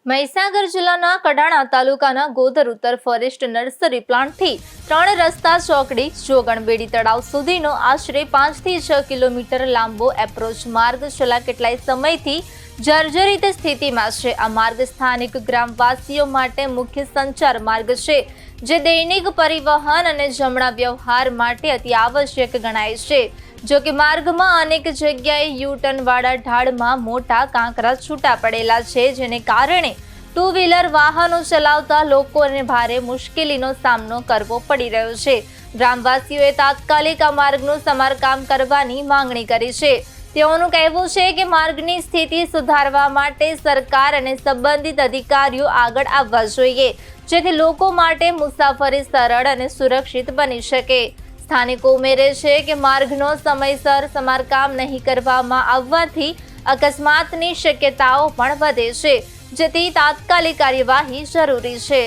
મહીસાગર જિલ્લાના કડાણા તાલુકાના ગોધર ઉત્તર ફોરેસ્ટ નર્સરી પ્લાન્ટથી 3 રસ્તા ચોકડી જોગણબેડી તળાવ સુધીનો આશરે 5 થી 6 કિલોમીટર લાંબો એપ્રોચ માર્ગ છેલ્લા કેટલાય સમયથી જર્જરિત સ્થિતિમાં છે। આ માર્ગ સ્થાનિક ગ્રામવાસીઓ માટે મુખ્ય સંચાર માર્ગ છે, જે દૈનિક પરિવહન અને જમણા વ્યવહાર માટે અતિ આવશ્યક ગણાય છે। જો કે માર્ગમાં અનેક જગ્યાએ યુ-ટર્ન વાળા ઢાળમાં મોટા કાંકરા છૂટા પડેલા છે, જેને કારણે ટુ વ્હીલર વાહનો ચલાવતા લોકોને ભારે મુશ્કેલીનો સામનો કરવો પડી રહ્યો છે। ગ્રામવાસીઓએ તાત્કાલિક આ માર્ગનું સમારકામ કરવાની માંગણી કરી છે। તેઓનું કહેવું છે કે માર્ગની સ્થિતિ સુધારવા માટે સરકાર અને સંબંધિત અધિકારીઓ આગળ આવવા જોઈએ, જેથી લોકો માટે મુસાફરી સરળ અને સુરક્ષિત બની શકે। સ્થાનિકો ઉમેરે છે કે માર્ગનો સમયસર સમારકામ નહીં કરવામાં આવવાથી અકસ્માતની શક્યતાઓ પણ વધે છે, જેથી તાત્કાલિક કાર્યવાહી જરૂરી છે।